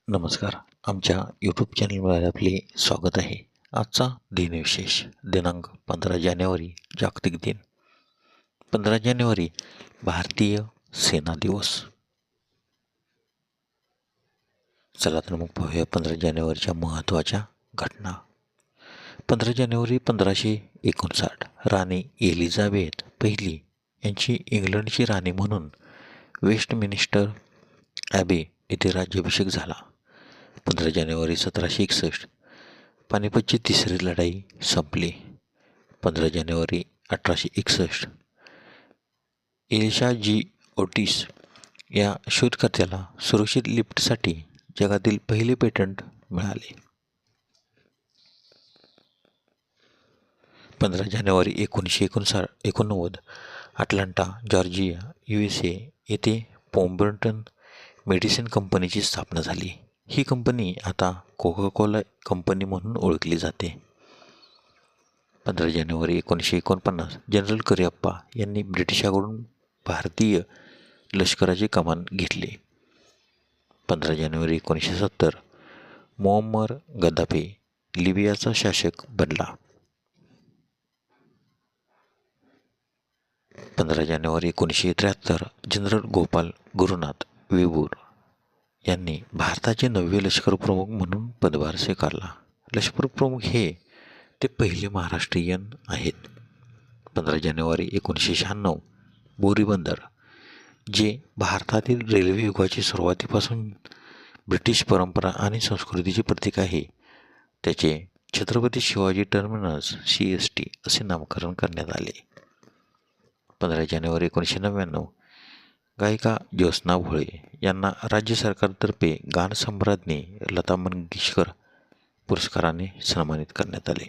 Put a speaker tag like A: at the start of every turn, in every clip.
A: नमस्कार. आमच्या यूट्यूब चॅनलवर आपले स्वागत आहे. आजचा दिनविशेष दिनांक 15 जानेवारी जागतिक दिन. 15 जानेवारी भारतीय सेना दिवस. चला तर मग पाहूया 15 जानेवारीच्या महत्त्वाच्या घटना. 15 जानेवारी 1559 राणी एलिझाबेथ पहिली यांची इंग्लंडची राणी म्हणून वेस्टमिनिस्टर ॲबे येथे राज्याभिषेक झाला. 15 जानेवारी 1761 पानिपतची तिसरी लढाई संपली. 15 जानेवारी 1861 एलिशा जी ओटिस या शोधकर्त्याला सुरक्षित लिफ्टसाठी जगातील पहिले पेटंट मिळाले. 15 जानेवारी 1989 अटलांटा जॉर्जिया USA येथे पॉम्बर्टन मेडिसिन कंपनीची स्थापना झाली. ही कंपनी आता कोका कोला कंपनी म्हणून ओळखली जाते. 15 जानेवारी 1949 जनरल करिअप्पा यांनी ब्रिटिशांकडून भारतीय लष्कराची कमान घेतली. 15 जानेवारी 1970 मुअम्मर गद्दाफी लिबियाचा शासक बनला. 15 जानेवारी 1973 जनरल गोपाल गुरुनाथ वेबूर यांनी भारताचे 9वे लष्कर प्रमुख म्हणून पदभार स्वीकारला. लष्कर प्रमुख हे ते पहिले महाराष्ट्रीयन आहेत. 15 जानेवारी 1996 बोरी बंदर, जे भारतातील रेल्वे युगाची सुरुवातीपासून ब्रिटिश परंपरा आणि संस्कृतीचे प्रतीक आहे, त्याचे छत्रपती शिवाजी टर्मिनस CST असे नामकरण करण्यात आले. 15 जानेवारी 1999 गायिका ज्योत्स्ना भोळे यांना राज्य सरकारतर्फे गानसम्राज्ञी लता मंगेशकर पुरस्काराने सन्मानित करण्यात आले.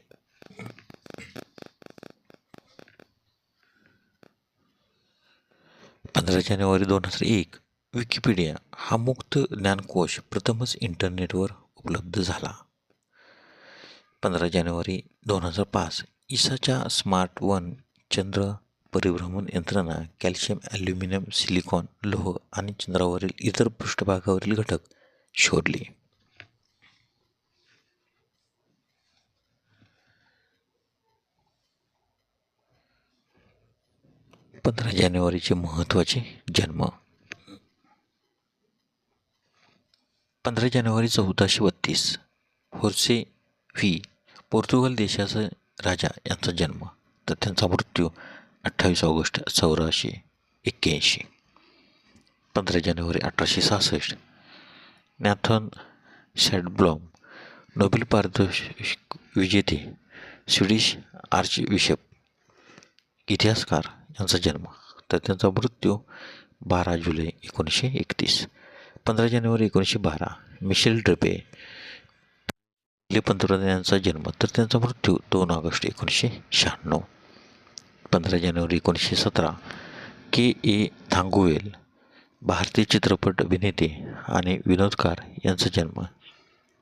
A: 15 जानेवारी 2001 विकिपीडिया हा मुक्त ज्ञानकोश प्रथमच इंटरनेटवर उपलब्ध झाला. 15 जानेवारी 2005 इसाच्या स्मार्ट वन चंद्र परिभ्रमण यंत्रणा कॅल्शियम, ॲल्युमिनियम, सिलिकॉन, लोह आणि चंद्रावरील इतर पृष्ठभागावरील घटक शोधले. 15 जानेवारीचे महत्त्वाचे जन्म. 15 जानेवारी 1432 होर्से व्ही पोर्तुगाल देशाचा राजा यांचा जन्म, तर त्यांचा मृत्यू 28 ऑगस्ट 1481. 15 जानेवारी 1866 नॅथन सॅडब्लॉम नोबेल पारितोषिक विजेते स्वीडिश आर्चबिशप इतिहासकार यांचा जन्म, तर त्यांचा मृत्यू 12 जुलै 1931. 15 जानेवारी 1912 मिशेल ड्रेपे पहिले पंतप्रधान यांचा जन्म, तर त्यांचा मृत्यू 2 ऑगस्ट 1996. 15 जानेवारी 1917 KA थांगुवेल भारतीय चित्रपट अभिनेते आणि विनोदकार यांचा जन्म,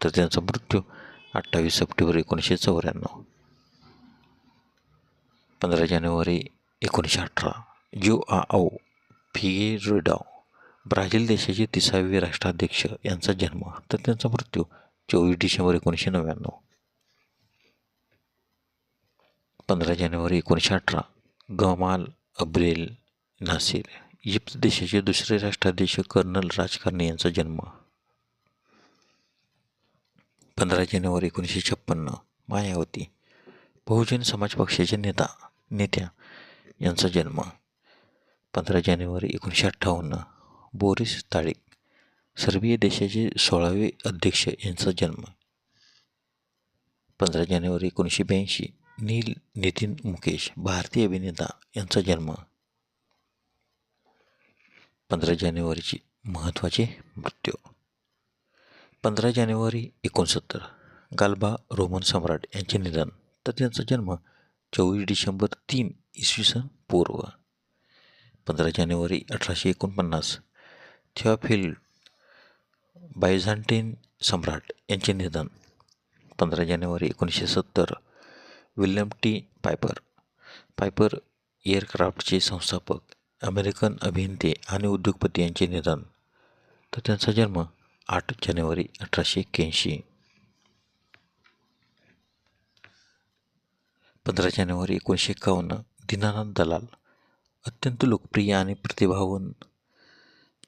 A: तर त्यांचा मृत्यू 28 सप्टेंबर 1994. 15 जानेवारी 1918 जोआओ फिगेरेडो ब्राझील देशाचे 30वे राष्ट्राध्यक्ष यांचा जन्म, तर त्यांचा मृत्यू 24 डिसेंबर 1999. 15 जानेवारी 1918 गमाल अब्देल नासिर इजिप्त देशाचे दुसरे राष्ट्राध्यक्ष कर्नल राजकारणी यांचा जन्म. 15 जानेवारी 1956 मायावती बहुजन समाज पक्षाचे नेत्या यांचा जन्म. 15 जानेवारी 1958 बोरिस ताडिक सर्बिया देशाचे 16वे अध्यक्ष यांचा जन्म. 15 जानेवारी 1982 नील नितीन मुकेश भारतीय अभिनेता यांचा जन्म. 15 जानेवारीची महत्त्वाचे मृत्यू. 15 जानेवारी 69 गाल्बा रोमन सम्राट यांचे निधन, तर त्यांचा जन्म 24 डिसेंबर 3 इसवी सन पूर्व. 15 जानेवारी 1849 थिओफिल्ड बायझांटाईन सम्राट यांचे निधन. 15 जानेवारी 1970 विल्यम T. पायपर एअरक्राफ्टचे संस्थापक, अमेरिकन अभिनेते आणि उद्योगपती यांचे निधन, तर त्यांचा जन्म 8 जानेवारी 1881. 15 जानेवारी 1951 दीनानाथ दलाल, अत्यंत लोकप्रिय आणि प्रतिभावान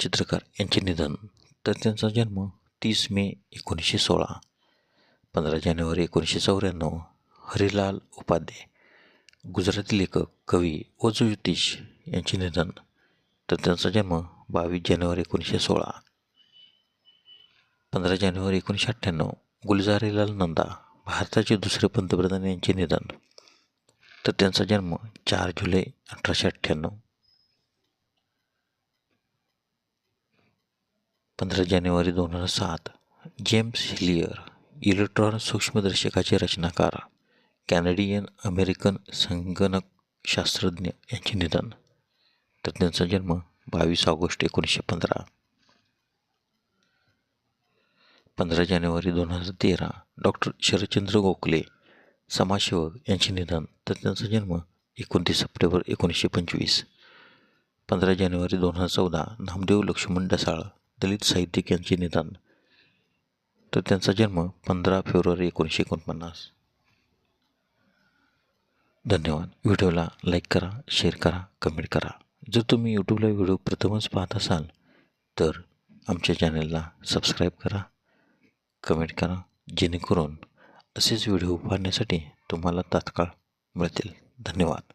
A: चित्रकार यांचे निधन. तर त्यांचा जन्म 30 मे 1916. 15 जानेवारी 1994 हरिलाल उपाध्याय, गुजराती लेखक, कवी व ज्योतिष यांचे निधन. तर त्यांचा जन्म 22 जानेवारी 1916. 15 जानेवारी 1998 गुलजारीलाल नंदा, भारताचे दुसरे पंतप्रधान यांचे निधन. तर त्यांचा जन्म 4 जुलै 1898. 15 जानेवारी 2007 जेम्स हिलियर, इलेक्ट्रॉन सूक्ष्मदर्शकाचे रचनाकार, कॅनेडियन अमेरिकन संगणक शास्त्रज्ञ यांचे निधन. तर त्यांचा जन्म 22 ऑगस्ट 1915. 15 जानेवारी 2013 डॉक्टर शरदचंद्र गोखले, समाजसेवक यांचे निधन. तर त्यांचा जन्म 29 सप्टेंबर 1925. 15 जानेवारी 2014 नामदेव लक्ष्मण ढसाळ, दलित साहित्यिक यांचे निधन. तर त्यांचा जन्म 15 फेब्रुवारी 1949. धन्यवाद. व्हिडिओला लाईक करा, शेअर करा, कमेंट करा. जर तुम्ही यूट्यूबला व्हिडिओ प्रथमच पाहत असाल तर आमच्या चॅनलला सबस्क्राईब करा, कमेंट करा, जेणेकरून असेच व्हिडिओ पाहण्यासाठी तुम्हाला तात्काळ मिळतील. धन्यवाद.